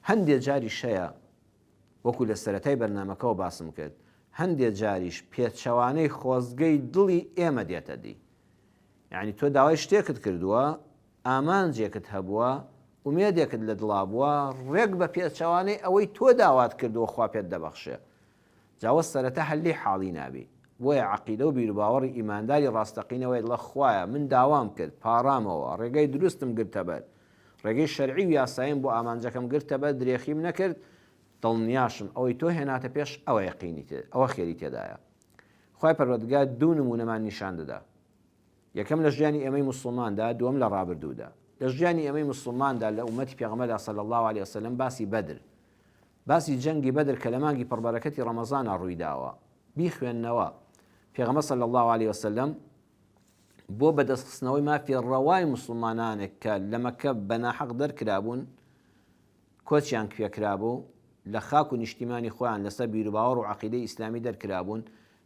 هەندێک جاری شەیە وەکو لە سەرەتای بەرنامەکەەوە باسم کرد، هەندێک جاریش پێچەوانەی خۆزگەی دڵی ئێمە دێتە دی. یعنی تۆ داوای شتێکت کردووە، ئامانجێکت هەبووە، ومێدێکت لە دڵا بووە، ڕێک بە پێچەوانەی ئەوەی تۆ داوات کردووە خوا پێت دەبەخشێ. جاوە سەرەتا هەلێ حاڵی نابی. بۆیە عەقیدە و بیرروباوەڕی ئیمانداری ڕاستەقینەوەی لە خوایە من داوام کرد، پاڕامەوە، ڕێگەی دروستم گرتە بەر، ڕێگەی شەرعی و یاسایم بۆ ئامانجەکەم گرتە بەر، درێخیم نەکرد، دڵنیاشم ئەوەی تۆ هێناتە پێش ئەوە یەقینی ئەوە خێری تێدایە. خوای پەروەردگار دوو نمونەمان نیشان دەدا. یەکەم لە ژیانی ئێمەی موسڵماندا، دووەم لە ڕابردوودا. لە ژیانی ئێمەی موسڵماندا لە ئومەتی پێغەمبەردا صلی الله علیه وسلم باسی بەدر، باسی جەنگی بەدر کە لە مانگی پڕبەرەکەتی ڕەمەزانە ڕوویداوە بیخوێننەوە. پێغەمبەر صلی الله علیه وسلم بۆ بەدەستخستنەوەی مافی ڕەوای موسڵمانانێک کە لە مەکە بەناحەق دەرکرابوون، کۆچیان پێکرابوو، لە خاک و نیشتیمانی خۆیان لەسەر بیرروباوەڕ و عەقیدەی ئیسلامی دەرکرابوون،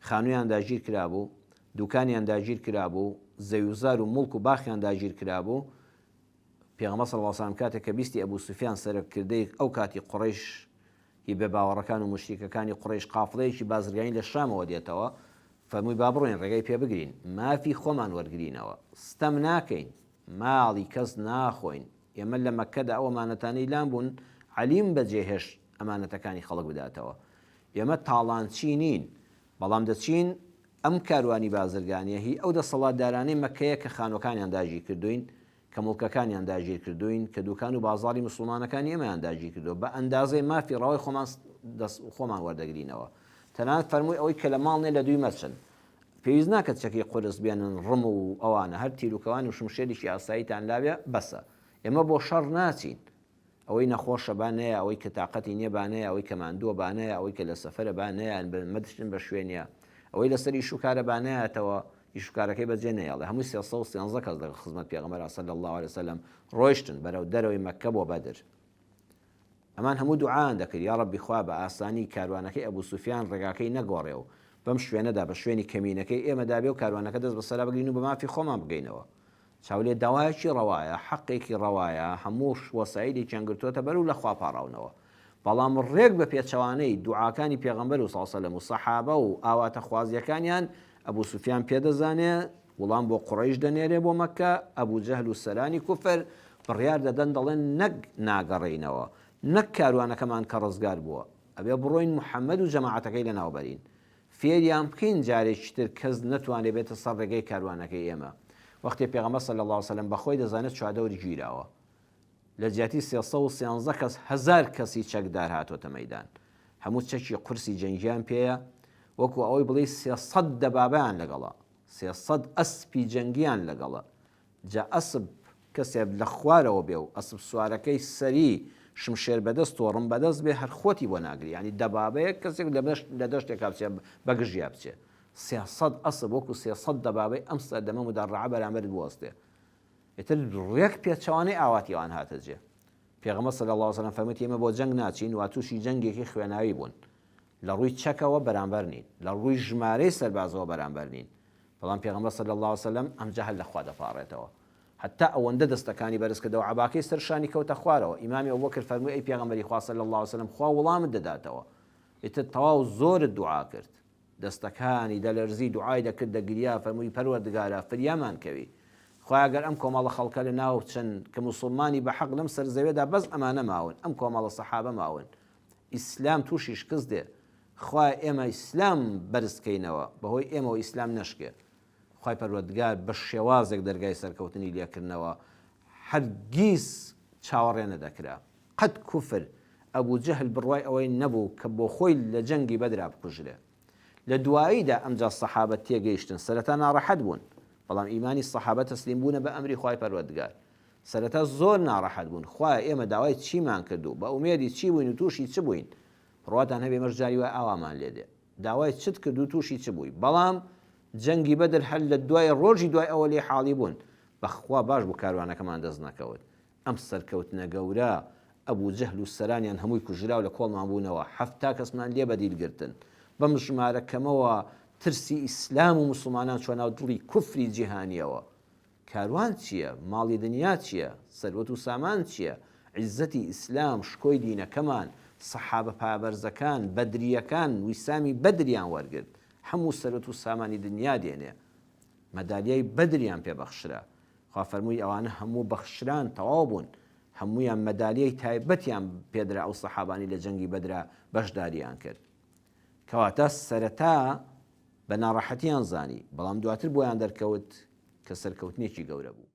خانوویان داگیر کرابوو، دوکانیان داگیر کرابوو، زەویوزار و مڵک و باخیان داگیر کرابوو. پێغەمبەر صلی الله علیه وسلم کاتێک کە بیستی ئەبوو سوفیان سەرکردەی ئەو کاتی قوڕەیش هی بێ باوەڕەکان و مشریکەکانی قوڕەیش قافڵەیەکی بازرگانی لە شامەوە دێتەوە، فەرمووی با بڕۆین ڕێگەی پێ بگرین، مافی خۆمان وەرگرینەوە، ستەم ناکەین، ماڵی کەس ناخۆین. ئێمە لە مەکەدا ئەو ئەمانەتانەی لام بوون عەلیم بەجێهێش ئەمانەتەکانی خەڵک بداتەوە. ئێمە تاڵانچی نین، بەڵام دەچین ئەم کاروانی بازرگانیە هی ئەو دەسەڵاتدارانەی مەکەیە کە خانوەکانیان داگیر کردوین، کە مڵکەکانیان داگیر کردوین، کە دوکان و بازاڕی موسڵمانەکانی ئێمەیان داگیر کردووە، بە ئەندازەی مافی ڕەوای خۆمان وەردەگرینەوە. تەنانەت فەرمووی ئەوەی کە لە ماڵنێ لە دوی مەچن، پێویست ناکات چەکی قورس بێنن، ڕم و ئەوانە هەر تیرروکەوانی و شمشێریشی ئاساییتان لابێ بەسە. ئێمە بۆ شەڕ ناچین، ئەوەی نەخۆشە بانەیە، ئەوەی کە تااقەتی نییە بانەیە، ئەوەی کە ماندووە بانەیە، ئەوەی کە لە سەفەرە بانەیە مەدشتن بە شوێنە، ئەوەی لەسەر ئیشوکارە بانەیەتەوە ئیشوکارەکەی بەجێ نەیەڵێ. هەمووی 313 کەس لە خزمەت پێغەمبەر صلی الله علیه وسلم ڕۆیشتن بەرەو دەرەوەی مەککە بۆ بەدر. ئەمان هەموو دوعایان دەکرد، یا ڕەبی خوا بە ئاسانی کاروانەکەی ئەبوو سوفیان ڕێگاکەی نەگۆڕێ و بەم شوێنەدا بە شوێنی کەمینەکەی ئێمەدا بێ و کاروانەکە دەست بەسەرا بگرین و بە مافی خۆمان بگەینەوە. چاولێ داوایەکی ڕەوایە، حەقێکی ڕەوایە، هەموو وەسایلی چەنگرتوۆتە بەر و لە خوا پاڕاونەوە. بەڵام ڕێک بە پێچەوانەی دوعاکانی پێغەمبەر و صلی الله علیه وسلم و سەحابە و ئاواتە خوازیەکانیان ئەبوو سوفیان پێدەزانێ، وڵام بۆ قوڕەیش دەنێرێ بۆ مەککە، ئەبوو جەهل و سەرانی کوفر بڕیار دەدەن دەڵێن نەک ناگەڕێینەوە، نەک کاروانەکەمان کە ڕزگار بووە، ئەبێ بڕۆین محەممەد و جەماعەتەکەی لە ناوبەرین، فێریان بکەین جارێکی تر کەس نەتوانێت بێتە سەر ڕێگەی کاروانەکەی ئێمە. وەختی پێغەمبەر صلی الله علیه وسلم بەخۆی دەزانێت چوادەوری گیراوە، لە جیاتی 313 کەس 1000 کەسی چەکدار هاتۆتە مەیدان، هەموو چەکی قورسی جەنگیان پێیە، وەکو ئەوەی بڵێ 300 دەبابەیان لەگەڵە، 300 ئەسپی جەنگیان لەگەڵە. جا ئەسب کەسێک لە خوارەوە بێ و ئەسب سوارەکەی سەری شمشێر بەدەست و ڕم بەدەست بێ هەر خۆتی بۆ ناگری، ینی دەبابەیە کەسێک لە دەشتێکا بچێ بەگژیا بچێ. 300 ئەسب وەکو 300 دەبابەی ئەم سەردەمە مدەڕعە بەرامبەر بوەستێ. ئێتر ڕێک پێچەوانەی ئاواتی ئەوان هاتە جێ. پێغەمبەر صلی الله علیه وسلم فەرمووی ئێمە بۆ جەنگ ناچین، وا تووشی جەنگێکی خوێناوی بوون، لە ڕووی چەکەوە بەرامبەر نین، لە ڕووی ژمارەی سەربازەوە بەرامبەر نین. بەڵام پێغەمبەر صلی الله علیه وسلم ئەم جەهل لە خوا دەپاڕێتەوە، حتا ئەوەندە دەستەکانی بەرز کردەوە عەباکەی سەرشانی کەوتە خوارەوە. ئیمامی ئەبوبەکر فەرمووی ئەی پێغەمبەری خوا صلی الله علیه وسلم خوا وەڵامت دەداتەوە. ئێتر تەواو زۆرت دوعا کرد، دەستەکانی دەلەرزی دوعای دەکرد، دەگریا، فەرمووی پەروەردگارە فریامان کەوی، خوا ئەگەر ئەم کۆمەڵە خەڵکە لە ناو چەند کە موسڵمانی بە حەق لەم سەر زەوێدا بەس ئەمانە ماون، ئەم کۆمەڵە سەحابە ماون، ئیسلام تووشی شکست دێ، خوا ئێمە ئیسلام بەرزکەینەوە بەهۆی ئێمە و ئیسلام نەشکێ. خوای پەروەردگار بە شێوازێک دەرگای سەرکەوتنی لێکردنەوە هەرگیز چاوەڕێ نەدەکرا. قەت کوفر ئەبوو جەهل بڕوای ئەوەی نەبوو کە بۆ خۆی لە جەنگی بەدرا بکوژرێ. لە دواییدا ئەمجا سەحابە تێگەیشتن، سەرەتا ناڕەحەت بوون، بەڵام ئیمانی سەحابە تەسلیم بوونە بە ئەمری خوای پەروەردگار. سەرەتا زۆر ناڕەحەت بوون، خوایە ئێمە داوای چیمان کردو، بە ئومێدی چی بووین و تووشی چ بووین، ڕواتان هەبێ مەرجاری وای ئاوامان لێدێ، داوای چت کرد و تووشی چ بووی. بەڵام جەنگی بەدر هەر لە دوای ڕۆژی دوای ئەوە لێ حاڵی بوون، بەخوا باش بوو کاروانەکەمان دەست نەکەوت. ئەم سەرکەوتنە گەورە ئەبوو جەهل و سەرانیان هەمووی کوژرا و لە کۆڵمان بوونەوە، 7 کەسمان لێ بەدیلگرتن. بەم ژمارەکەمەوە ترسی ئیسلام و مسلمانان چۆن ناو دڵی کوفری جیهانیەوە. کاروان چییە؟ ماڵی دنیا چییە؟ سەروەت و سامان چییە؟ عیزەتی ئیسلام شکۆی دینەکەمان سەحابە پابەرزەکان بەدریەکان ویسامی بەدریان وەرگرت هەموو سەرەت و سامانی دنیا دێنێ مەدالیای بەدریان پێبەخشرا خوا فەرمووی ئەوانە هەموو بەخشران تەواو بوون هەموویان مەدالیای تایبەتیان پێدرا ئەو سەحابانی لە جەنگی بەدرا بەشداریان کرد کەواتە سەرەتا بە ناڕەحەتیان زانی بەڵام دواتر بۆیان دەرکەوت کە سەرکەوتنێکی گەورە بوو